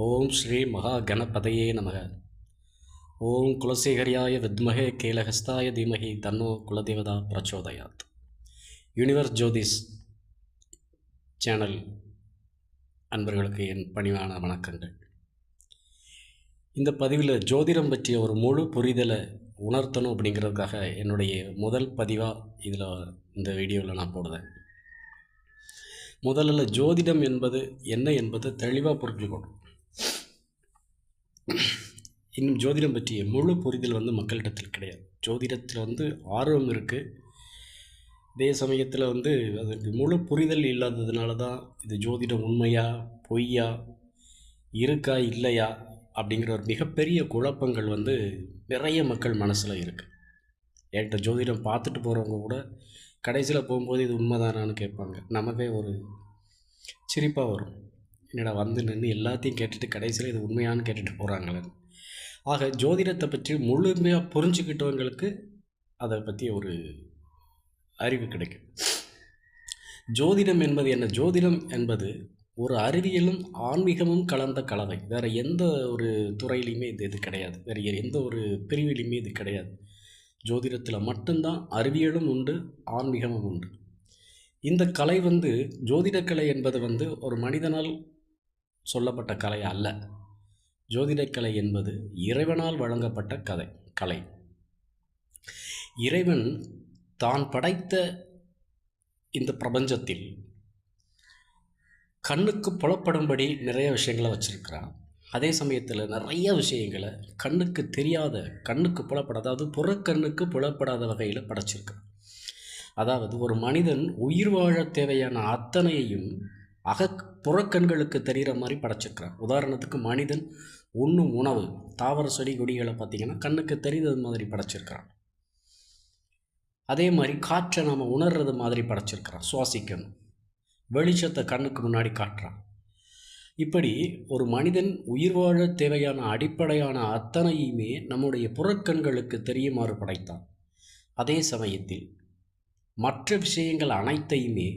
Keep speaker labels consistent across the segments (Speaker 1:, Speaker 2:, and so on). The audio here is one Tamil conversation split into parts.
Speaker 1: ஓம் ஸ்ரீ மகா கணபதையே நமக. ஓம் குலசேகரியாய வித்மகே கேலஹஸ்தாய தீமகி தன்னோ குலதேவதா பிரச்சோதயாத். யூனிவர்ஸ் ஜோதிஷ் சேனல் அன்பர்களுக்கு என் பணிவான வணக்கங்கள். இந்த பதிவில் ஜோதிடம் பற்றிய ஒரு முழு புரிதலை உணர்த்தணும் அப்படிங்கிறதுக்காக என்னுடைய முதல் பதிவாக இதில் இந்த வீடியோவில் நான் போடுறேன். முதல்ல ஜோதிடம் என்பது என்ன என்பதை தெளிவாக புரிஞ்சுக்கணும். இன்னும் ஜோதிடம் பற்றிய முழு புரிதல் மக்களிடத்தில் கிடையாது. ஜோதிடத்தில் ஆர்வம் இருக்குது, அதே சமயத்தில் அதுக்கு முழு புரிதல் இல்லாததுனால தான் இது ஜோதிடம் உண்மையா பொய்யா இருக்கா இல்லையா அப்படிங்கிற ஒரு மிகப்பெரிய குழப்பங்கள் நிறைய மக்கள் மனசில் இருக்குது. என்கிட்ட ஜோதிடம் பார்த்துட்டு போகிறவங்க கூட கடைசியில் போகும்போது இது உண்மைதானான்னு கேட்பாங்க. நமக்கே ஒரு சிரிப்பாக வரும். என்னடா நின்று எல்லாத்தையும் கேட்டுட்டு கடைசியில் இது உண்மையானு கேட்டுட்டு போகிறாங்களேன்னு. ஆக ஜோதிடத்தை பற்றி முழுமையாக புரிஞ்சுக்கிட்டவங்களுக்கு அதை பற்றி ஒரு அறிவு கிடைக்கும். ஜோதிடம் என்பது என்ன? ஜோதிடம் என்பது ஒரு அறிவியலும் ஆன்மீகமும் கலந்த கலவை. வேறு எந்த ஒரு துறையிலையுமே இது கிடையாது. வேறு எந்த ஒரு பிரிவிலையுமே இது கிடையாது. ஜோதிடத்தில் மட்டும்தான் அறிவியலும் உண்டு, ஆன்மீகமும் உண்டு. இந்த கலை ஜோதிடக்கலை என்பது ஒரு மனிதனால் சொல்லப்பட்ட கலை அல்ல. ஜோதிடக்கலை என்பது இறைவனால் வழங்கப்பட்ட கலை. இறைவன் தான் படைத்த இந்த பிரபஞ்சத்தில் கண்ணுக்கு புலப்படும்படி நிறைய விஷயங்களை வச்சிருக்கிறான். அதே சமயத்தில் நிறைய விஷயங்களை கண்ணுக்கு தெரியாத, கண்ணுக்கு புலப்படாத, அதாவது புறக்கண்ணுக்கு புலப்படாத வகையில் படைச்சிருக்கான். அதாவது ஒரு மனிதன் உயிர் வாழ தேவையான அத்தனையையும் புறக்கண்களுக்கு தெரிகிற மாதிரி படைச்சிருக்கிறான். உதாரணத்துக்கு மனிதன் உண்ணும் உணவு, தாவர செடி கொடிகளை பார்த்திங்கன்னா கண்ணுக்கு தெரிந்தது மாதிரி படைச்சிருக்கிறான். அதே மாதிரி காற்றை நாம் உணர்றது மாதிரி படைச்சிருக்கிறான். சுவாசிக்கணும், வெளிச்சத்தை கண்ணுக்கு முன்னாடி காட்டுறான். இப்படி ஒரு மனிதன் உயிர் வாழ தேவையான அடிப்படையான அத்தனையுமே நம்முடைய புறக்கண்களுக்கு தெரியுமாறு படைத்தான். அதே சமயத்தில் மற்ற விஷயங்கள் அனைத்தையுமே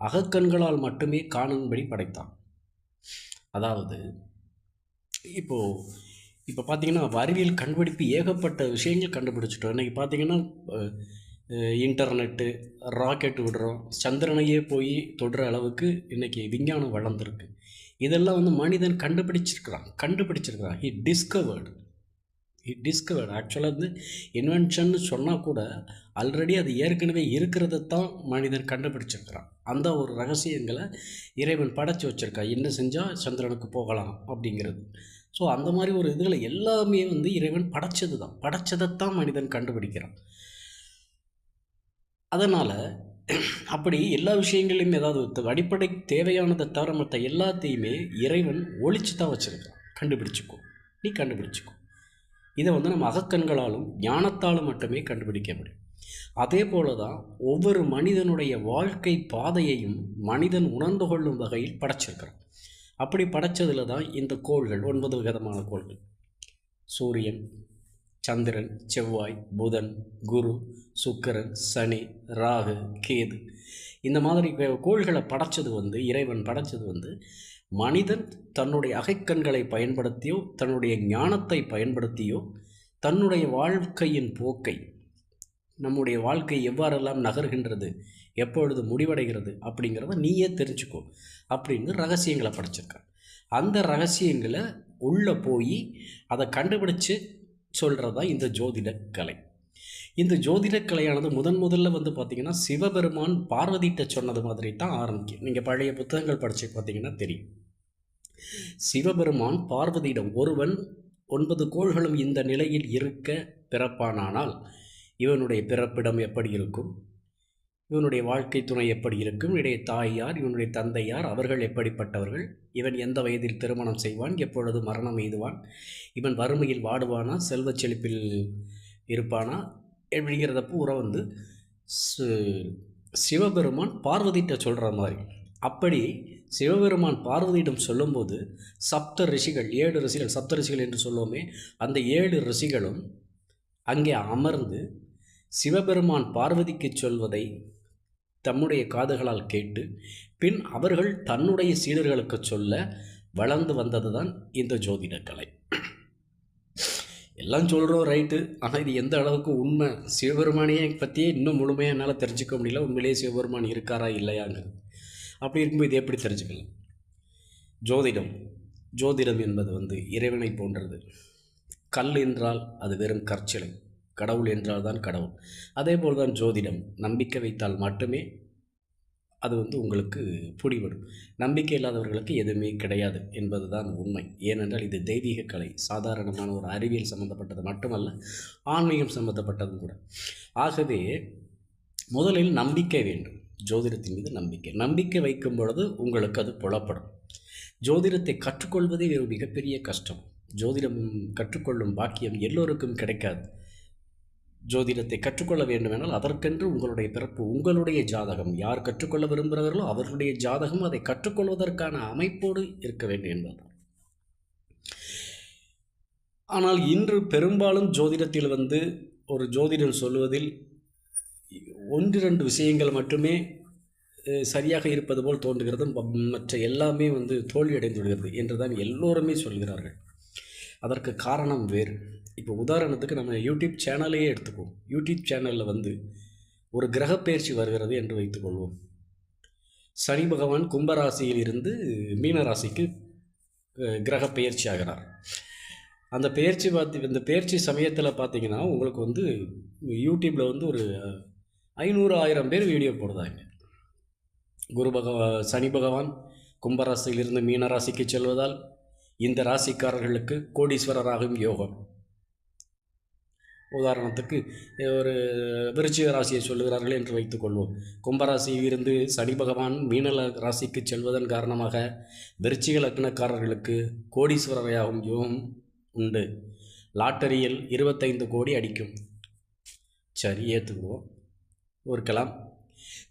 Speaker 1: அகக்கண்களால் மட்டுமே காணும்படி படைத்தான். அதாவது இப்போ பார்த்திங்கன்னா அறிவியல் கண்டுபிடிப்பு ஏகப்பட்ட விஷயங்கள் கண்டுபிடிச்சிட்டோம். இன்றைக்கி பார்த்திங்கன்னா இன்டர்நெட்டு, ராக்கெட்டு விடுறோம், சந்திரனையே போய் தொடுற அளவுக்கு இன்றைக்கி விஞ்ஞானம் வளர்ந்துருக்கு. இதெல்லாம் மனிதன் கண்டுபிடிச்சிருக்கிறான். ஹி டிஸ்கவர்டு ஆக்சுவலாக இன்வென்ஷன்னு சொன்னால் கூட ஆல்ரெடி அது ஏற்கனவே இருக்கிறதான் மனிதன் கண்டுபிடிச்சிருக்கிறான். அந்த ஒரு ரகசியங்களை இறைவன் படைச்சி வச்சுருக்கான். என்ன செஞ்சால் சந்திரனுக்கு போகலாம் அப்படிங்கிறது. ஸோ அந்த மாதிரி ஒரு இதுகளை எல்லாமே இறைவன் படைச்சதைத்தான் மனிதன் கண்டுபிடிக்கிறான். அதனால் அப்படி எல்லா விஷயங்களையும் ஏதாவது அடிப்படை தேவையானதை தவிர மற்ற எல்லாத்தையுமே இறைவன் ஒழிச்சு தான் வச்சுருக்கான். நீ கண்டுபிடிச்சிக்கோ. இதை நம்ம அகக்கண்களாலும் ஞானத்தாலும் மட்டுமே கண்டுபிடிக்க முடியும். அதே போல தான் ஒவ்வொரு மனிதனுடைய வாழ்க்கை பாதையையும் மனிதன் உணர்ந்து கொள்ளும் வகையில் படைச்சிருக்கிறான். அப்படி படைச்சதில் தான் இந்த கோள்கள், 9 விதமான கோள்கள், சூரியன், சந்திரன், செவ்வாய், புதன், குரு, சுக்கிரன், சனி, ராகு, கேது, இந்த மாதிரி கோள்களை படைச்சது இறைவன் படைச்சது மனிதன் தன்னுடைய அகைக்கண்களை பயன்படுத்தியோ தன்னுடைய ஞானத்தை பயன்படுத்தியோ தன்னுடைய வாழ்க்கையின் போக்கை, நம்முடைய வாழ்க்கை எவ்வாறெல்லாம் நகர்கின்றது, எப்பொழுது முடிவடைகிறது அப்படிங்கிறத நீயே தெரிஞ்சுக்கோ அப்படின்னு ரகசியங்களை படைச்சிருக்கான். அந்த ரகசியங்களை உள்ளே போய் அதை கண்டுபிடிச்சு சொல்கிறது தான் இந்த ஜோதிடக்கலை. இந்த ஜோதிடக்கலையானது முதல்ல பார்த்திங்கன்னா சிவபெருமான் பார்வதிட்ட சொன்னது மாதிரி தான் ஆரம்பிக்கும். நீங்கள் பழைய புத்தகங்கள் படித்து பார்த்திங்கன்னா தெரியும். சிவபெருமான் பார்வதியிடம், ஒருவன் 9 கோள்களும் இந்த நிலையில் இருக்க பிறப்பானால் இவனுடைய பிறப்பிடம் எப்படி இருக்கும், இவனுடைய வாழ்க்கை துணை எப்படி இருக்கும், இவனுடைய தாய் யார், இவனுடைய தந்தை யார், அவர்கள் எப்படிப்பட்டவர்கள், இவன் எந்த வயதில் திருமணம் செய்வான், எப்பொழுது மரணம் எய்துவான், இவன் வறுமையில் வாடுவானா, செல்வ செழிப்பில் இருப்பானா அப்படிங்கிறத பூரா சிவபெருமான் பார்வதிட்ட சொல்கிற மாதிரி. அப்படி சிவபெருமான் பார்வதியிடம் சொல்லும்போது சப்த ரிஷிகள், 7 ரிஷிகள், சப்த ரிஷிகள் என்று சொல்லுவோமே, அந்த 7 ரிஷிகளும் அங்கே அமர்ந்து சிவபெருமான் பார்வதிக்கு சொல்வதை தம்முடைய காதுகளால் கேட்டு பின் அவர்கள் தன்னுடைய சீடர்களுக்கு சொல்ல வளர்ந்து வந்தது தான் இந்த ஜோதிட கலை. எல்லாம் சொல்கிறோம் ரைட்டு, ஆனால் இது எந்த அளவுக்கு உண்மை, சிவபெருமானியை பற்றியே இன்னும் முழுமையாக என்னால் தெரிஞ்சுக்க முடியல. உண்மையிலேயே சிவபெருமான் இருக்காரா இல்லையாங்கிறது. அப்படி இருக்கும்போது இது எப்படி தெரிஞ்சுக்கலாம்? ஜோதிடம் என்பது இறைவனை போன்றது. கல் என்றால் அது வெறும் கற்சிலை, கடவுள் என்றால் தான் கடவுள். அதே போல் தான் ஜோதிடம். நம்பிக்கை வைத்தால் மட்டுமே அது உங்களுக்கு பிடிபடும். நம்பிக்கை இல்லாதவர்களுக்கு எதுவுமே கிடையாது என்பது தான் உண்மை. ஏனென்றால் இது தெய்வீக கலை, சாதாரணமான ஒரு அறிவியல் சம்மந்தப்பட்டது மட்டுமல்ல, ஆன்மீகம் சம்மந்தப்பட்டதும் கூட. ஆகவே முதலில் நம்பிக்கை வேண்டும். ஜோதிடத்தின் மீது நம்பிக்கை வைக்கும் பொழுது உங்களுக்கு அது புலப்படும். ஜோதிடத்தை கற்றுக்கொள்வதே ஒரு மிகப்பெரிய கஷ்டம். ஜோதிடம் கற்றுக்கொள்ளும் பாக்கியம் எல்லோருக்கும் கிடைக்காது. ஜோதிடத்தை கற்றுக்கொள்ள வேண்டுமென்றால் அதற்கென்று உங்களுடைய பிறப்பு, உங்களுடைய ஜாதகம், யார் கற்றுக்கொள்ள விரும்புகிறார்களோ அவர்களுடைய ஜாதகம் அதை கற்றுக்கொள்வதற்கான அமைப்போடு இருக்க வேண்டும் என்பதுதான். ஆனால் இன்று பெரும்பாலும் ஜோதிடத்தில் ஒரு ஜோதிடம் சொல்வதில் 1-2 விஷயங்கள் மட்டுமே சரியாக இருப்பது போல் தோன்றுகிறது. மற்ற எல்லாமே தோல்வியடைந்து விடுகிறது என்று தான் எல்லோருமே சொல்கிறார்கள். அதற்கு காரணம் வேறு. இப்போ உதாரணத்துக்கு நம்ம யூடியூப் சேனலையே எடுத்துக்குவோம். யூடியூப் சேனலில் ஒரு கிரகப்பெயர்ச்சி வருகிறது என்று வைத்துக்கொள்வோம். சனி பகவான் கும்பராசியில் இருந்து மீனராசிக்கு கிரகப்பெயர்ச்சி ஆகிறார். அந்த இந்த பெயர்ச்சி சமயத்தில் பார்த்தீங்கன்னா உங்களுக்கு யூடியூப்பில் ஒரு 500-1000 பேர் வீடியோ போடுறாங்க. சனி பகவான் கும்பராசியிலிருந்து மீனராசிக்கு செல்வதால் இந்த ராசிக்காரர்களுக்கு கோடீஸ்வரராகும் யோகம். உதாரணத்துக்கு ஒரு விருச்சிக ராசியை சொல்லுகிறார்கள் என்று வைத்துக்கொள்வோம். கும்பராசியில் இருந்து சனி பகவான் மீன ராசிக்கு செல்வதன் காரணமாக விருச்சிக லக்னக்காரர்களுக்கு கோடீஸ்வரராகும் யோகம் உண்டு. லாட்டரியில் 25 கோடி அடிக்கும். சரி, ஏற்றுக்குவோம், இருக்கலாம்.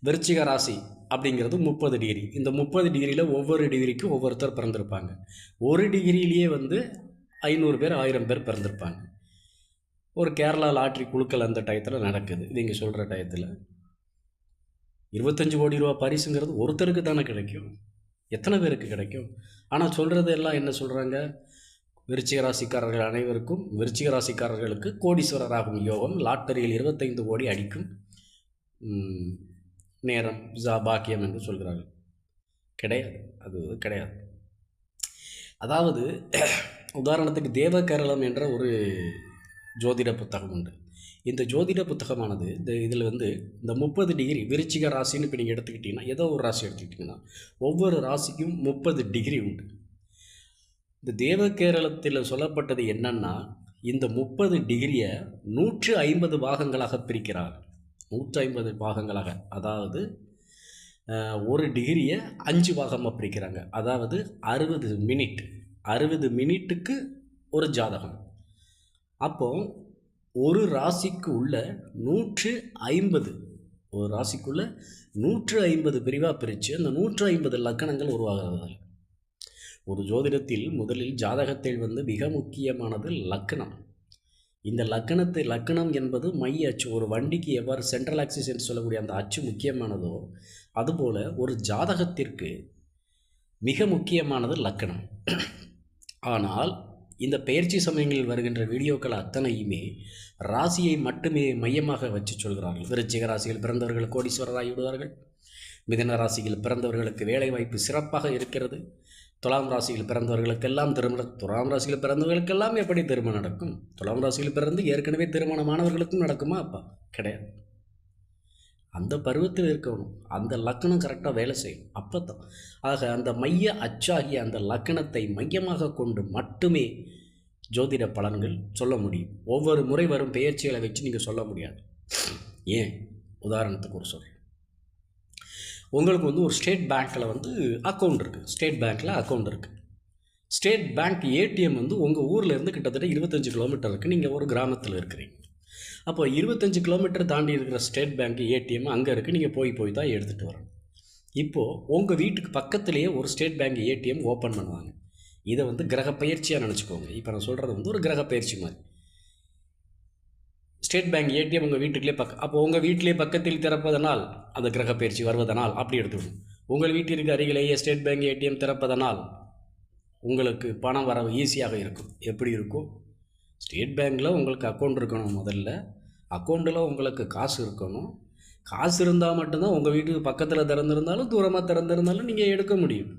Speaker 1: விருச்சிக ராசி அப்படிங்கிறது 30 டிகிரி. இந்த 30 டிகிரியில் ஒவ்வொரு டிகிரிக்கும் ஒவ்வொருத்தர் பிறந்திருப்பாங்க. ஒரு டிகிரியிலேயே 500 பேர் 1000 பேர் பிறந்திருப்பாங்க. ஒரு கேரளா லாட்ரி குழுக்கள் அந்த டயத்தில் நடக்குது. நீங்கள் சொல்கிற டயத்தில் 25 கோடி ரூபா பரிசுங்கிறது ஒருத்தருக்கு தானே கிடைக்கும், எத்தனை பேருக்கு கிடைக்கும்? ஆனால் சொல்கிறது எல்லாம் என்ன சொல்கிறாங்க? விருச்சிக ராசிக்காரர்கள் அனைவருக்கும், விருச்சிக ராசிக்காரர்களுக்கு கோடீஸ்வரராகும் யோகம், லாட்டரியில் 25 கோடி அடிக்கும் நேரம், பாக்கியம் என்று சொல்கிறார்கள். கிடையாது, அது கிடையாது. அதாவது உதாரணத்துக்கு தேவகேரளம் என்ற ஒரு ஜோதிட புத்தகம் உண்டு. இந்த ஜோதிட புத்தகமானது இதில் இந்த 30 டிகிரி விருச்சிக ராசின்னு இப்போ நீங்கள் எடுத்துக்கிட்டிங்கன்னா, ஏதோ ஒரு ராசி எடுத்துக்கிட்டிங்கன்னா ஒவ்வொரு ராசிக்கும் 30 டிகிரி உண்டு. இந்த தேவகேரளத்தில் சொல்லப்பட்டது என்னன்னா, இந்த 30 டிகிரியை 150 பாகங்களாக பிரிக்கிறார். 150 பாகங்களாக, அதாவது ஒரு டிகிரியை 5 பாகமாக பிரிக்கிறாங்க. அதாவது 60 மினிட், 60 மினிட்டுக்கு ஒரு ஜாதகம். அப்போது ஒரு ராசிக்கு உள்ள 150, ஒரு ராசிக்குள்ள 150 பிரிவாக பிரித்து அந்த 150 லக்கணங்கள் உருவாகிறது. ஒரு ஜோதிடத்தில் முதலில் ஜாதகத்தில் மிக முக்கியமானது லக்கணம். இந்த லக்கணம் என்பது மைய அச்சு. ஒரு வண்டிக்கு எவ்வாறு சென்ட்ரல் ஆக்சிஸ் என்று சொல்லக்கூடிய அந்த அச்சு முக்கியமானதோ அதுபோல் ஒரு ஜாதகத்திற்கு மிக முக்கியமானது லக்கணம். ஆனால் இந்த பெயர்ச்சி சமயங்களில் வருகின்ற வீடியோக்கள் அத்தனையுமே ராசியை மட்டுமே மையமாக வச்சு சொல்கிறார்கள். விருச்சிக ராசியில் பிறந்தவர்கள் கோடீஸ்வரராகி விடுவார்கள். மிதுன ராசியில் பிறந்தவர்களுக்கு வேலைவாய்ப்பு சிறப்பாக இருக்கிறது. துலாம் ராசியில் பிறந்தவர்களுக்கெல்லாம் திருமணம். துலாம் ராசியில் பிறந்தவர்களுக்கெல்லாம் எப்படி திருமணம் நடக்கும்? துலாம் ராசியில் பிறந்து ஏற்கனவே திருமணமானவர்களுக்கும் நடக்குமா? அப்பா கிடையாது. அந்த பருவத்தில் இருக்கணும், அந்த லக்கணம் கரெக்டாக வேலை செய்யும், அப்போ தான். ஆக அந்த மைய அச்சாகிய அந்த லக்கணத்தை மையமாக கொண்டு மட்டுமே ஜோதிட பலன்கள் சொல்ல முடியும். ஒவ்வொரு முறை வரும் பெயர்ச்சிகளை வச்சு நீங்கள் சொல்ல முடியாது. ஏன்? உதாரணத்துக்கு ஒரு சொல்கிறேன். உங்களுக்கு ஒரு ஸ்டேட் பேங்க்கில் அக்கௌண்ட் இருக்குது. ஸ்டேட் பேங்க்கில் அக்கௌண்ட் இருக்குது. ஸ்டேட் பேங்க் ஏடிஎம் உங்கள் ஊரில் இருந்து கிட்டத்தட்ட 25 கிலோமீட்டர் இருக்குது. நீங்கள் ஒரு கிராமத்தில் இருக்கிறீங்க. அப்போ 25 கிலோமீட்டர் தாண்டி இருக்கிற ஸ்டேட் பேங்க் ஏடிஎம் அங்கே இருக்குது. நீங்கள் போய் தான் எடுத்துகிட்டு வரணும். இப்போது உங்கள் வீட்டுக்கு பக்கத்துலேயே ஒரு ஸ்டேட் பேங்க் ஏடிஎம் ஓப்பன் பண்ணுவாங்க. இதை கிரக பயிற்சியாக நினச்சிக்கோங்க. இப்போ நான் சொல்கிறது ஒரு கிரக பயிற்சி மாதிரி. ஸ்டேட் பேங்க் ஏடிஎம் உங்கள் வீட்டுக்குள்ளே அப்போ உங்கள் வீட்டிலே பக்கத்தில் திறப்பதனால் அந்த கிரக பயிற்சி வருவதனால் அப்படி எடுத்துக்கணும். உங்கள் வீட்டிற்கு அருகிலேயே ஸ்டேட் பேங்க் ஏடிஎம் திறப்பதனால் உங்களுக்கு பணம் வரவு ஈஸியாக இருக்கும். எப்படி இருக்கும்? ஸ்டேட் பேங்க்கில் உங்களுக்கு அக்கௌண்ட் இருக்கணும். முதல்ல அக்கௌண்ட்டில் உங்களுக்கு காசு இருக்கணும். காசு இருந்தால் மட்டும்தான் உங்கள் வீட்டுக்கு பக்கத்தில் திறந்திருந்தாலும் தூரமாக திறந்திருந்தாலும் நீங்கள் எடுக்க முடியும்.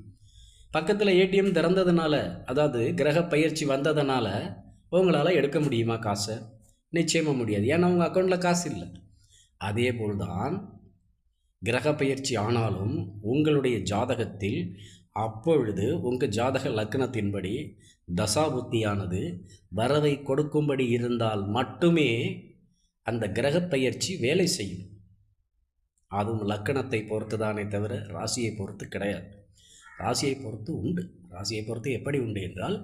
Speaker 1: பக்கத்தில் ஏடிஎம் திறந்ததுனால, அதாவது கிரக பயிற்சி வந்ததுனால உங்களால் எடுக்க முடியுமா காசை? நிச்சயமாக முடியாது. ஏன்னா உங்கள் அக்கௌண்ட்டில் காசு இல்லை. அதே போல்தான் கிரக பயிற்சி ஆனாலும் உங்களுடைய ஜாதகத்தில் அப்பொழுது உங்கள் ஜாதக லக்னத்தின்படி தசாபுத்தியானது வரவை கொடுக்கும்படி இருந்தால் மட்டுமே அந்த கிரக பயிற்சி வேலை செய்யும். அதுவும் லக்கணத்தை பொறுத்து தானே தவிர ராசியை பொறுத்து கிடையாது. ராசியை பொறுத்து உண்டு. ராசியை பொறுத்து எப்படி உண்டு என்றால்,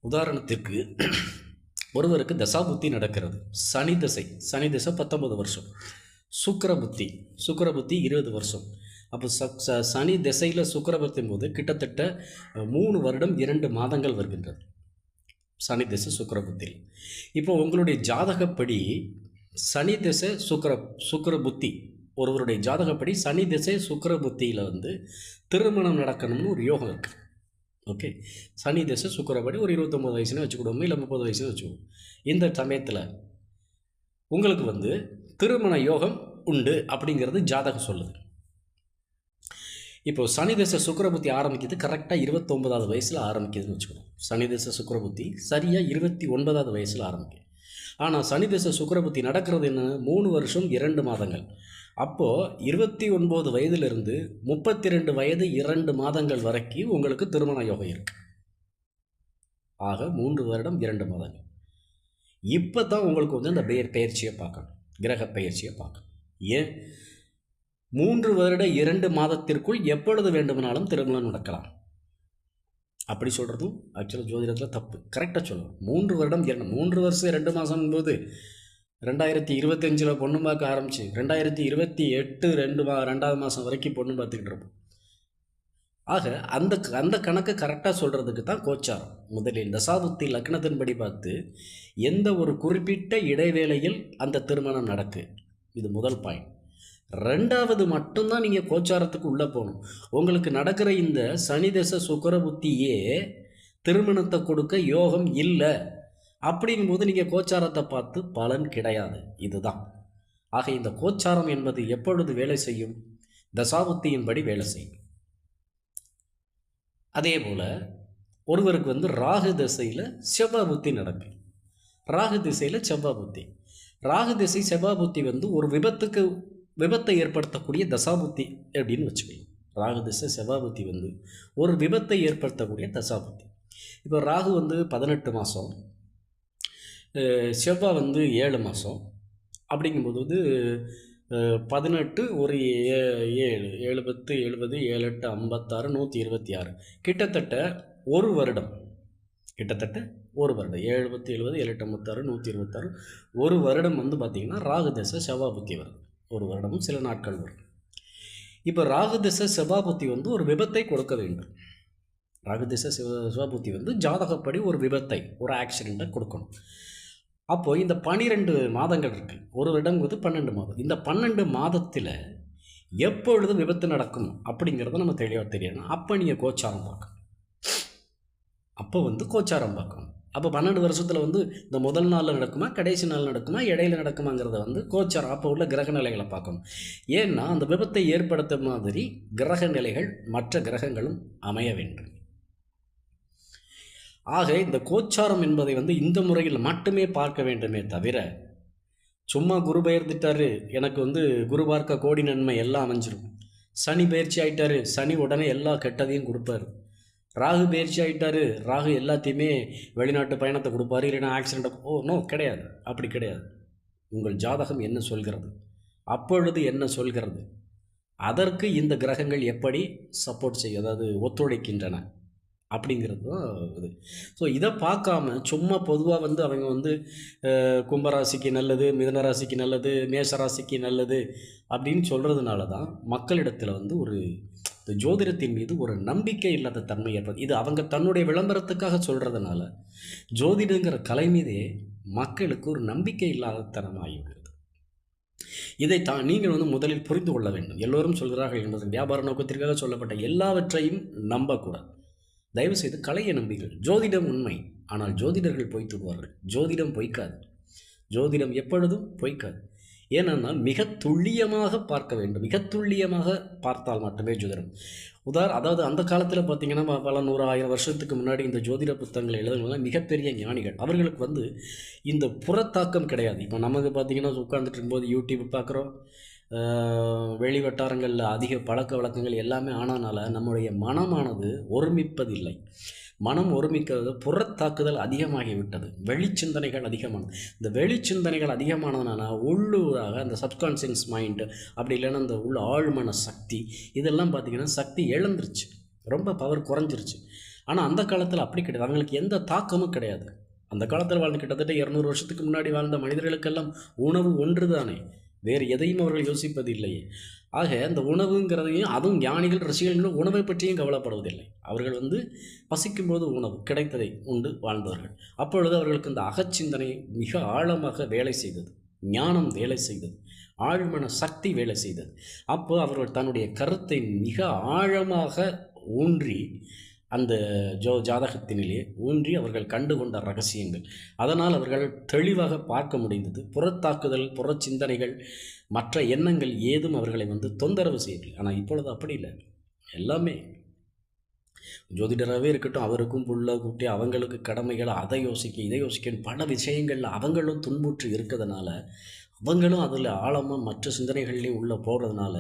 Speaker 1: உதாரணத்திற்கு ஒருவருக்கு தசாபுத்தி நடக்கிறது. சனி திசை 19 வருஷம், சுக்கிர புத்தி 20 வருஷம். அப்போ சனி திசையில் சுக்கிரபுத்தின் போது கிட்டத்தட்ட 3 வருடம் 2 மாதங்கள் வருகின்றது சனி திசை சுக்கிரபுத்தியில். இப்போ உங்களுடைய ஜாதகப்படி சனி திசை சுக்கிர புத்தி, ஒருவருடைய ஜாதகப்படி சனி திசை சுக்கிர புத்தியில் திருமணம் நடக்கணும்னு ஒரு யோகம் இருக்குது. ஓகே, சனி திசை சுக்கிரப்படி ஒரு 29 வயசுன்னு வச்சுக்கிடுவோம், இல்லை 30 வயசுன்னு வச்சுக்குவோம். இந்த சமயத்தில் உங்களுக்கு திருமண யோகம் உண்டு அப்படிங்கிறது ஜாதகம் சொல்லுது. இப்போது சனி திசை சுக்கிரபுத்தி ஆரம்பிக்கிறது கரெக்டாக 29வது வயசில் ஆரம்பிக்குதுன்னு வச்சுக்கணும். சனி திசை சுக்கிரபுத்தி சரியாக 29வது வயசில் ஆரம்பிக்கும். ஆனால் சனி திசை சுக்கிரபுத்தி நடக்கிறது என்ன, 3 வருஷம் 2 மாதங்கள். அப்போது 29 வயதிலிருந்து 32 வயது 2 மாதங்கள் வரைக்கும் உங்களுக்கு திருமண யோகம் இருக்குது. ஆக 3 வருடம் 2 மாதங்கள். இப்போ தான் உங்களுக்கு அந்த பயிற்சியை பார்க்கணும், கிரக பயிற்சியை பார்க்கணும். ஏன் 3 வருட 2 மாதத்திற்குள் எப்பொழுது வேண்டுமானாலும் திருமணம் நடக்கலாம் அப்படி சொல்கிறதும் ஆக்சுவலாக ஜோதிடத்தில் தப்பு. கரெக்டாக சொல்லணும். 3 வருடம் 3 வருஷம் 2 மாதம் போது 2025 பொண்ணு பார்க்க ஆரம்பிச்சு 2028 2வது மாதம் வரைக்கும் பொண்ணு பார்த்துக்கிட்டு இருப்போம். ஆக அந்த கணக்கை கரெக்டாக சொல்கிறதுக்கு தான் கோச்சாரம். முதலில் தசாபுத்தி லக்னத்தின்படி பார்த்து எந்த ஒரு குறிப்பிட்ட இடைவேளையில் அந்த திருமணம் நடக்கு, இது முதல் பாயிண்ட். 2வது மட்டும்தான் நீங்கள் கோச்சாரத்துக்கு உள்ளே போகணும். உங்களுக்கு நடக்கிற இந்த சனி தசை சுக்கிர புத்தியே திருமணத்தை கொடுக்க யோகம் இல்லை அப்படிங்கும்போது நீங்கள் கோச்சாரத்தை பார்த்து பலன் கிடையாது. இதுதான். ஆக இந்த கோச்சாரம் என்பது எப்பொழுது வேலை செய்யும்? தசாபுத்தியின்படி வேலை செய்யும். அதே போல் ஒருவருக்கு ராகு திசையில் செவ்வாய் புத்தி நடக்கும். ராகு திசையில் செவ்வாய் புத்தி, ராகு திசை செவ்வாய் புத்தி ஒரு விபத்தை ஏற்படுத்தக்கூடிய தசாபுத்தி அப்படின்னு வச்சுக்கணும். ராகு திசை செவ்வாய் புத்தி ஒரு விபத்தை ஏற்படுத்தக்கூடிய தசாபுத்தி. இப்போ ராகு 18 மாதம், செவ்வாய் 7 மாதம். அப்படிங்கும்போது 18 ஒரு 7 7 10 70 7 8 56 126 கிட்டத்தட்ட ஒரு வருடம். 7 10 70 7 70 7 8 56 126 ஒரு வருடம் பார்த்திங்கன்னா ராகு திசை செவ்வாய் புத்தி வருது. ஒரு வருடமும் சில நாட்கள் வரும். இப்போ ராகு திசை செவ்வாய் புத்தி ஒரு விபத்தை கொடுக்க வேண்டும். ராகு திசை செவ்வாய் புத்தி ஜாதகப்படி ஒரு விபத்தை, ஒரு ஆக்சிடெண்ட்டை கொடுக்கணும். அப்போது இந்த 12 மாதங்கள் இருக்குது. ஒரு வருடம் 12 மாதம். இந்த 12 மாதத்தில் எப்பொழுது விபத்து நடக்கும் அப்படிங்கிறத நம்ம தெளிவாக தெரியணும். அப்போ நீங்கள் கோச்சாரம் பார்க்கணும். அப்போ கோச்சாரம் பார்க்கணும். அப்போ 12 வருஷத்தில் இந்த முதல் நாளில் நடக்குமா, கடைசி நாள் நடக்குமா, இடையில நடக்குமாங்கிறத கோச்சாரம் அப்போ உள்ள கிரக நிலைகளை பார்க்கணும். ஏன்னா அந்த விபத்தை ஏற்படுத்த மாதிரி கிரக நிலைகள் மற்ற கிரகங்களும் அமைய வேண்டும். ஆக இந்த கோச்சாரம் என்பதை இந்த முறையில் மட்டுமே பார்க்க வேண்டுமே தவிர, சும்மா குரு பெயர்ந்துட்டாரு எனக்கு குரு பார்க்க கோடி நன்மை எல்லாம் அமைஞ்சிடும், சனி பயிற்சி ஆகிட்டாரு சனி உடனே எல்லா கெட்டதையும் கொடுப்பாரு, ராகு பயிற்சி ஆகிட்டாரு ராகு எல்லாத்தையுமே வெளிநாட்டு பயணத்தை கொடுப்பாரு, இல்லைன்னா ஆக்சிடெண்ட்டை நோ, கிடையாது. அப்படி கிடையாது. உங்கள் ஜாதகம் என்ன சொல்கிறது, அப்பொழுது என்ன சொல்கிறது, அதற்கு இந்த கிரகங்கள் எப்படி சப்போர்ட் செய்ய, அதாவது ஒத்துழைக்கின்றன அப்படிங்கிறது தான் இது. ஸோ இதை பார்க்காம சும்மா பொதுவாக அவங்க கும்பராசிக்கு நல்லது, மிதனராசிக்கு நல்லது, மேஷராசிக்கு நல்லது அப்படின்னு சொல்கிறதுனால தான் மக்களிடத்தில் ஒரு ஜோதிடத்தின் மீது ஒரு நம்பிக்கை இல்லாத தன்மை ஏற்படுது. இது அவங்க தன்னுடைய விளம்பரத்துக்காக சொல்கிறதுனால ஜோதிடங்கிற கலை மீதே மக்களுக்கு ஒரு நம்பிக்கை இல்லாத தனமாகிவிடுது. இதை நீங்கள் முதலில் புரிந்து கொள்ள வேண்டும். எல்லோரும் சொல்கிறார்கள் என்பது வியாபார நோக்கத்திற்காக சொல்லப்பட்ட எல்லாவற்றையும் நம்பக்கூடாது. தயவுசெய்து கலையை நம்புங்கள். ஜோதிடம் உண்மை, ஆனால் ஜோதிடர்கள் பொய்த்துடுவார்கள். ஜோதிடம் பொய்க்காது. ஜோதிடம் எப்பொழுதும் பொய்க்காது. ஏனென்றால் மிக துல்லியமாக பார்க்க வேண்டும். மிக துல்லியமாக பார்த்தால் மட்டுமே ஜோதிடம். அதாவது அந்த காலத்தில் பார்த்திங்கன்னா பல 100,000 வருஷத்துக்கு முன்னாடி இந்த ஜோதிட புத்தகங்களை எழுதுனவங்க மிகப்பெரிய ஞானிகள். அவர்களுக்கு இந்த புறத்தாக்கம் கிடையாது. இப்போ நமக்கு பார்த்திங்கன்னா உட்கார்ந்துட்டு இருக்கும்போது யூடியூப் பார்க்குறோம், வெளி வட்டாரங்களில் அதிக பழக்க வழக்கங்கள் எல்லாமே ஆனதுனால நம்முடைய மனமானது ஒருமிப்பதில்லை. மனம் ஒருமிக்கிறது, புறத்தாக்குதல் அதிகமாகிவிட்டது, வெளிச்சிந்தனைகள் அதிகமானது. இந்த வெளிச்சிந்தனைகள் அதிகமானதுனால உள்ளூராக அந்த சப்கான்ஷியஸ் மைண்டு, அப்படி இல்லைன்னா அந்த உள்ள ஆழ்மன சக்தி, இதெல்லாம் பார்த்திங்கன்னா சக்தி இழந்துருச்சு, ரொம்ப பவர் குறைஞ்சிருச்சு. ஆனால் அந்த காலத்தில் அப்படி கிடையாது. அவங்களுக்கு எந்த தாக்கமும் கிடையாது. அந்த காலத்தில் வாழ்ந்த கிட்டத்தட்ட 200 வருஷத்துக்கு முன்னாடி வாழ்ந்த மனிதர்களுக்கெல்லாம் உணவு ஒன்று தானே, வேறு எதையும் அவர்கள் யோசிப்பது இல்லையே. ஆக அந்த உணவுங்கிறதையும், அதுவும் ஞானிகள் ரசிகர்களும் உணவை பற்றியும் கவலைப்படுவதில்லை. அவர்கள் பசிக்கும்போது உணவு கிடைத்ததை உண்டு வாழ்ந்தவர்கள். அப்பொழுது அவர்களுக்கு இந்த அகச்சிந்தனை மிக ஆழமாக வேலை செய்தது, ஞானம் வேலை செய்தது, ஆழ்மன சக்தி வேலை செய்தது. அப்போ அவர்கள் தன்னுடைய கருத்தை மிக ஆழமாக ஊன்றி அந்த ஜாதகத்தினிலே ஊன்றி அவர்கள் கண்டுகொண்ட ரகசியங்கள், அதனால் அவர்கள் தெளிவாக பார்க்க முடிந்தது. புறத்தாக்குதல், புற சிந்தனைகள், மற்ற எண்ணங்கள் ஏதும் அவர்களை தொந்தரவு செய்யவில்லை. ஆனால் இப்பொழுது அப்படி இல்லை. எல்லாமே ஜோதிடராகவே இருக்கட்டும், அவருக்கும் புள்ள குட்டி, அவங்களுக்கு கடமைகள், அதை யோசிக்க இதை யோசிக்க பல விஷயங்களில் அவங்களும் துன்புற்று இருக்கிறதுனால, அவங்களும் அதில் ஆழமாக மற்ற சிந்தனைகள்லேயும் உள்ளே போகிறதுனால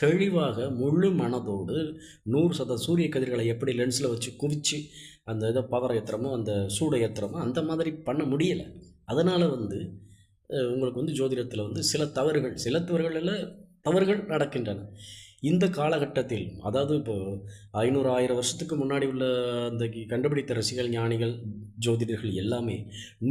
Speaker 1: தெளிவாக முழு மனதோடு 100% சூரிய கதிர்களை எப்படி லென்ஸில் வச்சு குவிச்சு அந்த இதை பவரை ஏற்றுறமோ, அந்த சூடை ஏற்றுறமோ, அந்த மாதிரி பண்ண முடியலை. அதனால் உங்களுக்கு ஜோதிடத்தில் சில தவறுகள் நடக்கின்றன. இந்த காலகட்டத்தில், அதாவது இப்போது 500,000 வருஷத்துக்கு முன்னாடி உள்ள அந்த கண்டுபிடித்த ரசிகர்கள், ஞானிகள், ஜோதிடர்கள் எல்லாமே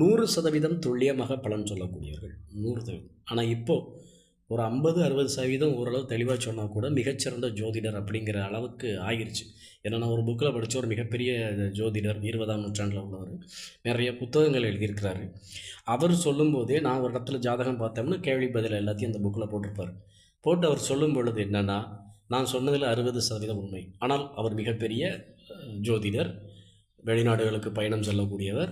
Speaker 1: 100% துல்லியமாக பலன் சொல்லக்கூடியவர்கள், 100%. ஆனால் இப்போது ஒரு 50-60% ஓரளவு தெளிவாக சொன்னால் கூட மிகச்சிறந்த ஜோதிடர் அப்படிங்கிற அளவுக்கு ஆகிருச்சு. ஏன்னா நான் ஒரு புக்கில் படித்த ஒரு மிகப்பெரிய ஜோதிடர், 20ஆம் நூற்றாண்டில் உள்ளவர், நிறைய புத்தகங்கள் எழுதியிருக்கிறாரு. அவர் சொல்லும்போதே, நான் ஒரு இடத்துல ஜாதகம் பார்த்தோம்னா கேள்வி பதில் எல்லாத்தையும் அந்த புக்கில் போட்டிருப்பார். போட்டு அவர் சொல்லும் பொழுது என்னென்னா, நான் சொன்னதில் 60% உண்மை. ஆனால் அவர் மிகப்பெரிய ஜோதிடர், வெளிநாடுகளுக்கு பயணம் செல்லக்கூடியவர்,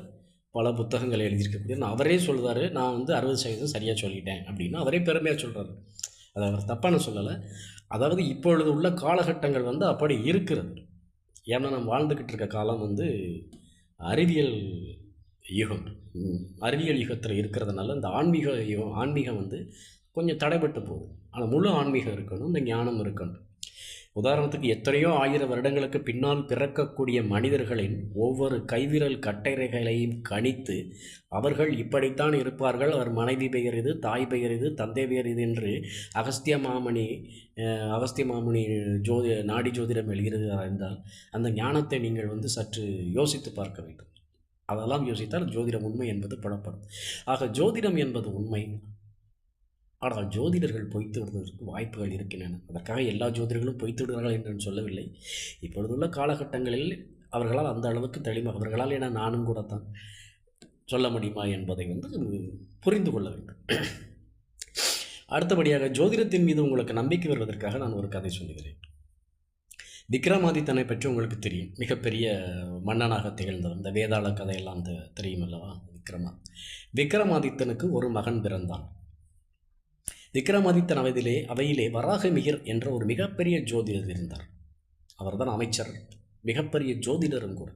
Speaker 1: பல புத்தகங்கள் எழுதியிருக்கக்கூடிய, அவரே சொல்கிறாரு, நான் 60% சரியாக சொல்லிட்டேன் அப்படின்னு அவரே பெருமையாக சொல்கிறாரு. அதை அவர் தப்பான சொல்லலை. அதாவது இப்பொழுது உள்ள காலகட்டங்கள் அப்படி இருக்கிறது. ஏன்னா நம்ம வாழ்ந்துக்கிட்டு இருக்க காலம் அறிவியல் யுகம். அறிவியல் யுகத்தில் இருக்கிறதுனால இந்த ஆன்மீகம் கொஞ்சம் தடைபட்டு போகுது. ஆனால் முழு ஆன்மீகம் இருக்கணும், இந்த ஞானம் இருக்கணும். உதாரணத்துக்கு எத்தனையோ 1000 வருடங்களுக்கு பின்னால் பிறக்கக்கூடிய மனிதர்களின் ஒவ்வொரு கைவிரல் கட்டைரைகளையும் கணித்து அவர்கள் இப்படித்தான் இருப்பார்கள், அவர் மனைவி பெயர் இது, தாய் பெயர் இது, தந்தை பெயர் இது என்று அகஸ்திய மாமுனி நாடி ஜோதிடம் எழுதுகிறார் என்றால் அந்த ஞானத்தை நீங்கள் சற்று யோசித்து பார்க்க வேண்டும். அதெல்லாம் யோசித்தால் ஜோதிடம் உண்மை என்பது புலப்படும். ஆக ஜோதிடம் என்பது உண்மை. ஆனால் ஜோதிடர்கள் பொய்த்து விடுவதற்கு வாய்ப்புகள் இருக்கின்றன. அதற்காக எல்லா ஜோதிடர்களும் பொய்த்து விடுகிறார்கள் என்று சொல்லவில்லை. இப்பொழுதுள்ள காலகட்டங்களில் அவர்களால் அந்த அளவுக்கு தெளிவாக, அவர்களால் என நானும் கூட தான் சொல்ல முடியுமா என்பதை புரிந்து கொள்ள வேண்டும். அடுத்தபடியாக ஜோதிடத்தின் மீது உங்களுக்கு நம்பிக்கை வருவதற்காக நான் ஒரு கதை சொல்லுகிறேன். விக்ரமாதித்தனை பற்றி உங்களுக்கு தெரியும். மிகப்பெரிய மன்னனாக திகழ்ந்தவர். இந்த வேதாள கதையெல்லாம் தெரியும் அல்லவா? விக்ரமாதித்தனுக்கு ஒரு மகன் பிறந்தான். விக்ரமாதித்தன் அவையிலே வராகமிகிர் என்ற ஒரு மிகப்பெரிய ஜோதிடர் இருந்தார். அவர்தான் அமைச்சர், மிகப்பெரிய ஜோதிடரும் கூட.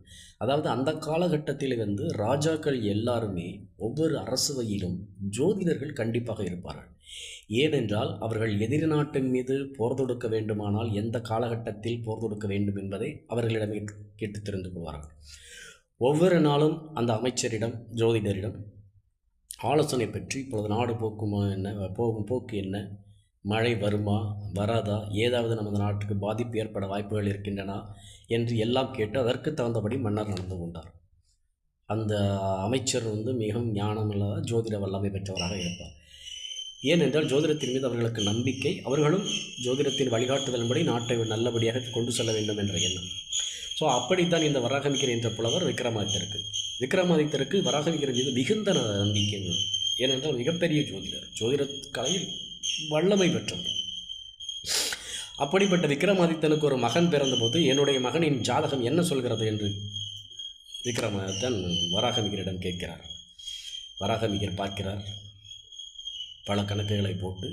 Speaker 1: அதாவது அந்த காலகட்டத்தில் ராஜாக்கள் எல்லாருமே ஒவ்வொரு அரசவையிலும் ஜோதிடர்கள் கண்டிப்பாக இருப்பார்கள். ஏனென்றால் அவர்கள் எதிரி நாட்டின் மீது போர் தொடுக்க வேண்டுமானால் எந்த காலகட்டத்தில் போர் தொடுக்க வேண்டும் என்பதை அவர்களிடமே கேட்டு தெரிந்து கொள்வார்கள். ஒவ்வொரு நாளும் அந்த அமைச்சரிடம், ஜோதிடரிடம் ஆலோசனை பெற்று, இப்பொழுது நாடு போக்குமா என்ன, போகும் போக்கு என்ன, மழை வருமா வராதா, ஏதாவது நமது நாட்டுக்கு பாதிப்பு ஏற்பட வாய்ப்புகள் இருக்கின்றன என்று எல்லாம் கேட்டு அதற்கு தகுந்தபடி மன்னர் நடந்து கொண்டார். அந்த அமைச்சர் மிகவும் ஞானமில்லாத ஜோதிட வல்லமை பெற்றவராக இருப்பார். ஏனென்றால் ஜோதிடத்தின் மீது அவர்களுக்கு நம்பிக்கை, அவர்களும் ஜோதிடத்தின் வழிகாட்டுதலின்படி நாட்டை நல்லபடியாக கொண்டு செல்ல வேண்டும் என்ற எண்ணம். ஸோ அப்படித்தான் இந்த வராகமிகிர் என்ற புலவர் விக்ரமாதித்தருக்கு வராகமிகிர் மீது மிகுந்த நம்பிக்கை. ஏனென்றால் மிகப்பெரிய ஜோதிடர், ஜோதிட கலையில் வல்லமை பெற்றவர். அப்படிப்பட்ட விக்ரமாதித்தனுக்கு ஒரு மகன் பிறந்தபோது என்னுடைய மகனின் ஜாதகம் என்ன சொல்கிறது என்று விக்ரமாதித்தன் வராகமிகரிடம் கேட்கிறார். வராகமிகர் பார்க்கிறார். பல கணக்குகளை போட்டு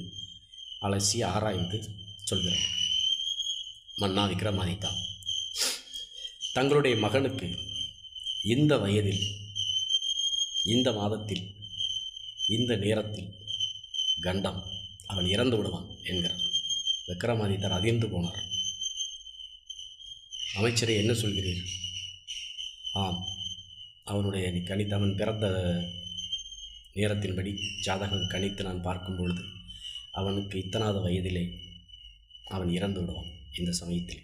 Speaker 1: அலசி ஆராய்ந்து சொல்கிறார். மன்னா விக்ரமாதித்தா, தங்களுடைய மகனுக்கு இந்த வயதில், இந்த மாதத்தில், இந்த நேரத்தில் கண்டம், அவன் இறந்து விடுவான் என்கிறார். விக்ரமாதித்தர் அதிர்ந்து போனார். அமைச்சரை, என்ன சொல்கிறீர்? ஆம், அவனுடைய கணித்து அவன் பிறந்த நேரத்தின்படி ஜாதகம் கணித்து நான் பார்க்கும் பொழுது அவனுக்கு இத்தனாவது வயதிலே அவன் இறந்து விடுவான். இந்த சமயத்தில்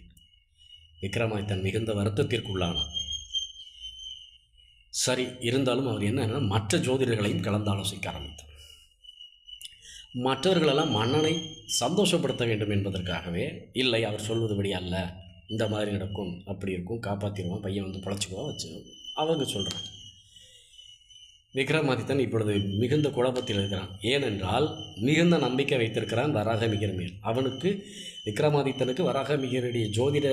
Speaker 1: விக்ரமாதித்தன் மிகுந்த வருத்தத்திற்குள்ளானான். சரி, இருந்தாலும் அவர் என்னன்னா மற்ற ஜோதிடர்களையும் கலந்து ஆலோசிக்க ஆரம்பித்தார். மற்றவர்களெல்லாம் மன்னனை சந்தோஷப்படுத்த வேண்டும் என்பதற்காகவே, இல்லை அவர் சொல்வதுபடி அல்ல, இந்த மாதிரி நடக்கும், அப்படி இருக்கும், காப்பாற்றிடுவான், பையன் வந்து பழச்சிக்குவான் வச்சு அவங்க சொல்கிறாங்க. விக்ரமாதித்தன் இப்பொழுது மிகுந்த குழப்பத்தில் இருக்கிறான். ஏனென்றால் மிகுந்த நம்பிக்கை வைத்திருக்கிறான் வராகமிகர் மேல். அவனுக்கு, விக்ரமாதித்தனுக்கு வராகமிகருடைய ஜோதிட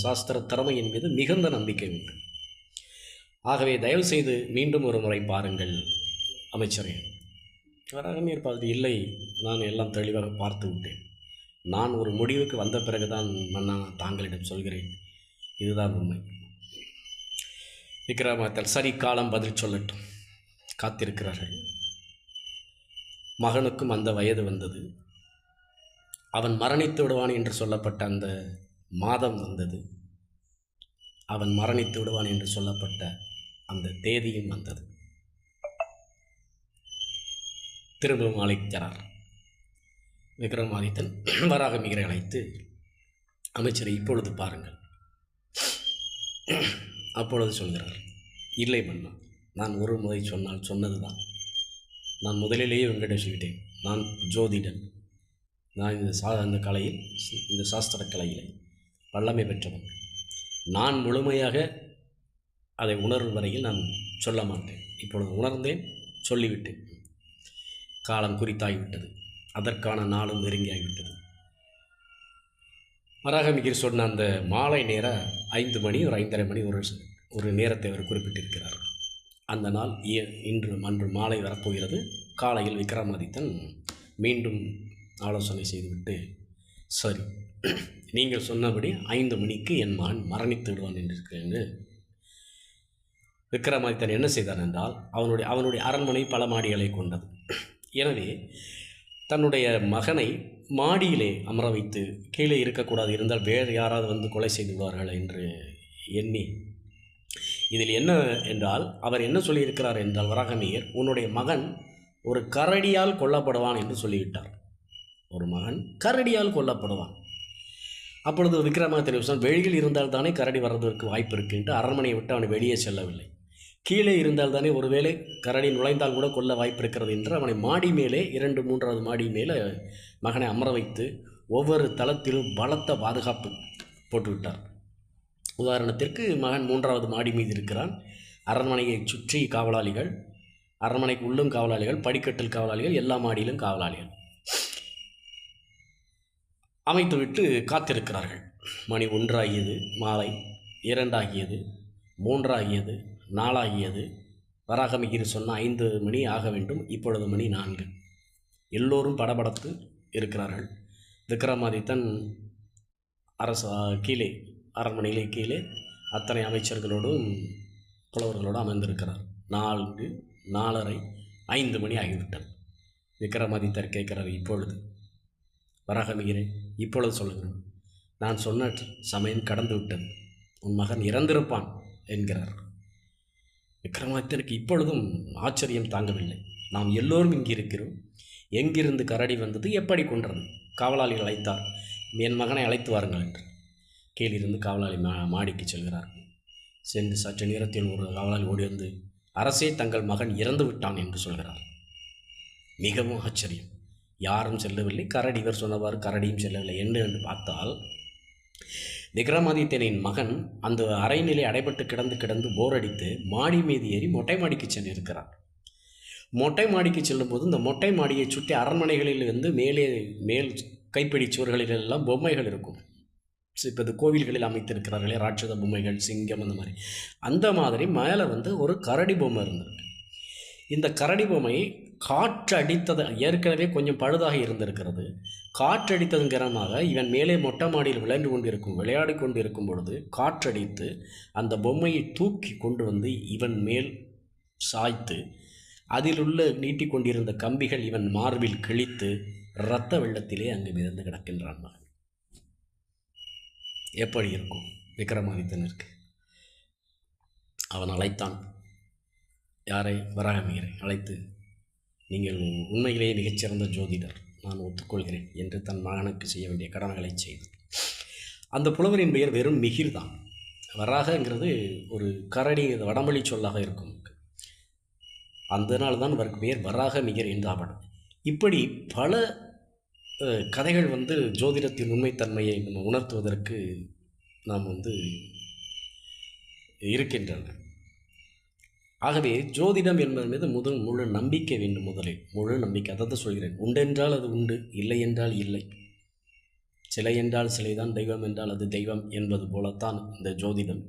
Speaker 1: சாஸ்திர திறமையின் மீது மிகுந்த நம்பிக்கை உண்டு. ஆகவே தயவு செய்து மீண்டும் ஒரு முறை பாருங்கள் அமைச்சரே. வராகமிகர் பார்த்து, இல்லை, நான் எல்லாம் தெளிவாக பார்த்து விட்டேன். நான் ஒரு முடிவுக்கு வந்த பிறகுதான் மன்னா தாங்களிடம் சொல்கிறேன். இதுதான் உண்மை. விக்ரமாதித்தன், சரி, காலம் பதில் சொல்லட்டும். காத்திருக்கிறார்கள். மகனுக்கும் அந்த வயது வந்தது. அவன் மரணித்து விடுவான் என்று சொல்லப்பட்ட அந்த மாதம் வந்தது. அவன் மரணித்து விடுவான் என்று சொல்லப்பட்ட அந்த தேதியும் வந்தது. திரும்பவும் அழைக்கிறார் விக்ரமாதித்தன். வராகமிகரை அழைத்து, அமைச்சரை, இப்பொழுது பாருங்கள். அப்பொழுது சொல்கிறார், இல்லை மன்னா, நான் ஒரு முறை சொன்னால் சொன்னது தான். நான் முதலிலேயே உங்களிடம் சொல்லிட்டேன், நான் ஜோதிடன். நான் இந்த கலையில், இந்த சாஸ்திர கலையில் வல்லமை பெற்றவன். நான் முழுமையாக அதை உணரும் வரையில் நான் சொல்ல மாட்டேன். இப்பொழுது உணர்ந்தேன், சொல்லிவிட்டேன். காலம் குறித்தாகிவிட்டது, அதற்கான நாளும் நெருங்கியாகிவிட்டது. வராகமிகர் சொன்ன அந்த மாலை நேரம் 5 மணி, ஒரு 5:30 மணி ஒரு நேரத்தை அவர் குறிப்பிட்டிருக்கிறார். அந்த நாள் அன்று மாலை வரப்போகிறது. காலையில் விக்ரமாதித்தன் மீண்டும் ஆலோசனை செய்துவிட்டு, சரி, நீங்கள் சொன்னபடி 5 மணிக்கு என் மகன் மரணித்து விடுவான் என்று விக்ரமாதித்தன் என்ன செய்தான் என்றால், அவனுடைய அரண்மனை பல மாடிகளை கொண்டது. எனவே தன்னுடைய மகனை மாடியிலே அமர வைத்து, கீழே இருக்கக்கூடாது, இருந்தால் வேறு யாராவது வந்து கொலை செய்து விடுவார்கள் என்று எண்ணி, இதில் என்ன என்றால், அவர் என்ன சொல்லியிருக்கிறார் என்றால், வராகமிகர், உன்னுடைய மகன் ஒரு கரடியால் கொல்லப்படுவான் என்று சொல்லிவிட்டார். ஒரு மகன் கரடியால் கொல்லப்படுவான். அப்பொழுது விக்ரமாதித்தன், வெளியில் இருந்தால் தானே கரடி வர்றதற்கு வாய்ப்பு இருக்கு என்று அரண்மனையை விட்டு அவனை வெளியே செல்லவில்லை. கீழே இருந்தால் தானே ஒருவேளை கரடி நுழைந்தால் கூட கொல்ல வாய்ப்பு இருக்கிறது என்று அவனை மாடி மேலே, 2, 3வது மாடி மேலே மகனை அமர வைத்து ஒவ்வொரு தளத்திலும் பலத்த பாதுகாப்பு போட்டுவிட்டார். உதாரணத்திற்கு, மகன் 3வது மாடி மீது இருக்கிறான். அரண்மனையை சுற்றி காவலாளிகள், அரண்மனைக்கு உள்ளும் காவலாளிகள், படிக்கட்டில் காவலாளிகள், எல்லா மாடியிலும் காவலாளிகள் அமைத்துவிட்டு காத்திருக்கிறார்கள். மணி 1 ஆகியது, மாலை 2 ஆகியது, 3 ஆகியது, 4 ஆகியது. வராகமிகர் சொன்ன 5 மணி ஆக வேண்டும். இப்பொழுது மணி 4. எல்லோரும் படபடத்து இருக்கிறார்கள். விக்ரமாதித்தன் கீழே, அரண்மனையிலே கீழே அத்தனை அமைச்சர்களோடும் புலவர்களோடும் அமர்ந்திருக்கிறார். 4, 4:30, 5 மணி ஆகிவிட்டது. விக்ரமாதித்தர் கேட்கிறார், இப்பொழுது வராகமிகரே, இப்பொழுது சொல்லுங்கள், நான் சொன்ன சமயம் கடந்து விட்டது, உன் மகன் இறந்திருப்பான் என்கிறார். விக்ரமாதித்தனுக்கு இப்பொழுதும் ஆச்சரியம் தாங்கவில்லை. நாம் எல்லோரும் இங்கே இருக்கிறோம், எங்கிருந்து கரடி வந்தது, எப்படி கொன்றது? காவலாளிகள் அழைத்தார், என் மகனை அழைத்து வாருங்கள் என்று. கீழிருந்து காவலாளி மாடிக்கு செல்கிறார். சென்று சற்று நேரத்தில் ஒரு காவலாளி ஓடி வந்து, அரசே, தங்கள் மகன் இறந்து விட்டான் என்று சொல்கிறார். மிகவும் ஆச்சரியம். யாரும் செல்லவில்லை, கரடி, இவர் சொன்னவாறு கரடியும் செல்லவில்லை. என்று பார்த்தால், விக்ரமாதித்தனின் மகன் அந்த அறைநிலை அடைபட்டு கிடந்து போர் அடித்து மாடி மீது ஏறி மொட்டை மாடிக்கு சென்றிருக்கிறார். மொட்டை மாடிக்கு செல்லும்போது இந்த மொட்டை மாடியை சுற்றி அரண்மனைகளில் மேல் கைப்பிடி சுவர்களிலெல்லாம் பொம்மைகள் இருக்கும். இப்போ இது கோவில்களில் அமைத்திருக்கிறார்களே ராட்சத பொம்மைகள், சிங்கம் அந்த மாதிரி. அந்த மாதிரி மேலே வந்து ஒரு கரடி பொம்மை இருந்திருக்கு. இந்த கரடி பொம்மை காற்று அடித்தது, ஏற்கனவே கொஞ்சம் பழுதாக இருந்திருக்கிறது. காற்றடித்ததன் காரணமாக இவன் மேலே மொட்டை மாடியில் விளையாடி கொண்டு இருக்கும் பொழுது காற்றடித்து அந்த பொம்மையை தூக்கி கொண்டு வந்து இவன் மேல் சாய்த்து அதிலுள்ள நீட்டிக்கொண்டிருந்த கம்பிகள் இவன் மார்பில் கிழித்து இரத்த வெள்ளத்திலே அங்கு மிதந்து கிடக்கின்றான் மகன். எப்படி இருக்கும் விக்ரமாதித்தனிற்கு? அவன் அழைத்தான். யாரை? வராகமிகரை அழைத்து, நீங்கள் உண்மையிலேயே மிகச்சிறந்த ஜோதிடர், நான் ஒத்துக்கொள்கிறேன் என்று தன் மகனுக்கு செய்ய வேண்டிய கடமைகளை செய்து. அந்த புலவரின் பெயர் வெறும் மிகிர் தான். வராகங்கிறது ஒரு கரடி வடமொழி சொல்லாக இருக்கும். அதனால் தான் அவருக்கு பெயர் வராக மிகர் என்றாபடும். இப்படி பல கதைகள் வந்து ஜோதிடத்தின் உண்மைத்தன்மையை நம்ம உணர்த்துவதற்கு நாம் வந்து இருக்கின்றன. ஆகவே ஜோதிடம் என்பது மீது முழு நம்பிக்கை வேண்டும். முதலில் முழு நம்பிக்கை. அதை தான் சொல்கிறேன். உண்டென்றால் அது உண்டு, இல்லை என்றால் இல்லை. சிலை என்றால் சிலைதான், தெய்வம் என்றால் அது தெய்வம் என்பது போலத்தான் இந்த ஜோதிடம்.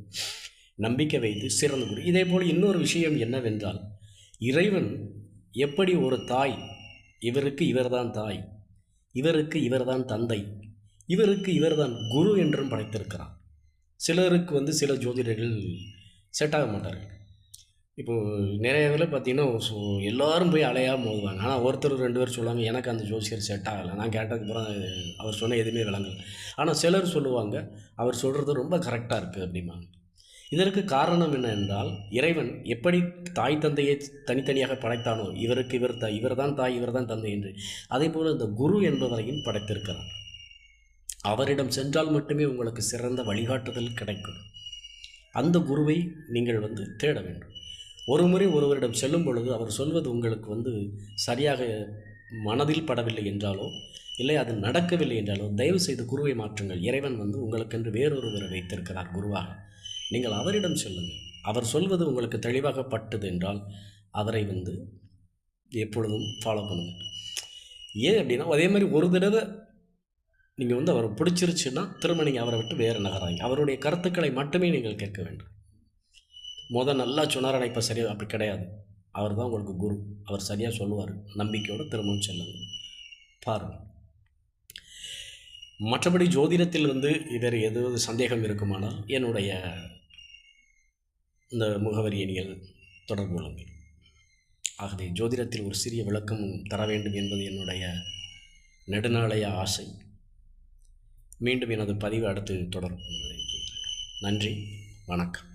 Speaker 1: நம்பிக்கை வைத்து சிறந்த குரு. இதே போல் இன்னொரு விஷயம் என்னவென்றால், இறைவன் எப்படி ஒரு தாய், இவருக்கு இவர்தான் தாய், இவருக்கு இவர்தான் தந்தை, இவருக்கு இவர்தான் குரு என்றும் படைத்திருக்கிறார். சிலருக்கு வந்து சில ஜோதிடர்கள் செட் ஆக மாட்டார்கள். இப்போது நிறைய பேர் பார்த்தீங்கன்னா எல்லோரும் போய் அலையாக மோதுவாங்க. ஆனால் ஒருத்தர் 2 பேர் சொல்லுவாங்க, எனக்கு அந்த ஜோசியர் செட் ஆகலை, நான் கேட்டதுக்கப்புறம் அவர் சொன்ன எதுவுமே விளங்கலை. ஆனால் சிலர் சொல்லுவாங்க, அவர் சொல்கிறது ரொம்ப கரெக்டாக இருக்குது அப்படிம்பாங்க. இதற்கு காரணம் என்ன என்றால், இறைவன் எப்படி தாய் தந்தையை தனித்தனியாக படைத்தானோ, இவருக்கு இவர் தான் தாய், இவர் தான் தந்தை என்று, அதே போல் இந்த குரு என்பவரையும் படைத்திருக்கிறார். அவரிடம் சென்றால் மட்டுமே உங்களுக்கு சிறந்த வழிகாட்டுதல் கிடைக்கும். அந்த குருவை நீங்கள் வந்து தேட வேண்டும். ஒரு முறை ஒருவரிடம் செல்லும் பொழுது அவர் சொல்வது உங்களுக்கு வந்து சரியாக மனதில் படவில்லை என்றாலோ, இல்லை அது நடக்கவில்லை என்றாலோ, தயவு செய்து குருவை மாற்றுங்கள். இறைவன் வந்து உங்களுக்கென்று வேறொருவரை வைத்திருக்கிறார் குருவாக. நீங்கள் அவரிடம் சொல்லுங்கள். அவர் சொல்வது உங்களுக்கு தெளிவாக பட்டது என்றால் அவரை வந்து எப்பொழுதும் ஃபாலோ பண்ணுங்கள். ஏன் அப்படின்னா, அதே மாதிரி ஒரு தடவை நீங்கள் வந்து அவரை பிடிச்சிருச்சுன்னா திரும்ப நீங்கள் அவரை விட்டு வேறு நகராங்க. அவருடைய கருத்துக்களை மட்டுமே நீங்கள் கேட்க வேண்டும். நல்லா சொன்னார், இப்போ சரியாக அப்படி கிடையாது. அவர் தான் உங்களுக்கு குரு, அவர் சரியாக சொல்லுவார். நம்பிக்கையோடு திரும்பவும் செல்லுங்கள், பாருங்கள். மற்றபடி ஜோதிடத்தில் வந்து வேறு ஏதாவது சந்தேகம் இருக்குமானால் என்னுடைய இந்த முகவரியை நீங்கள் தொடர்பு கொள்ளுங்கள். ஆகவே ஜோதிடத்தில் ஒரு சிறிய விளக்கம் தர வேண்டும் என்பது என்னுடைய நெடுநாளைய ஆசை. மீண்டும் எனது பதிவு அடுத்து தொடரும். நன்றி, வணக்கம்.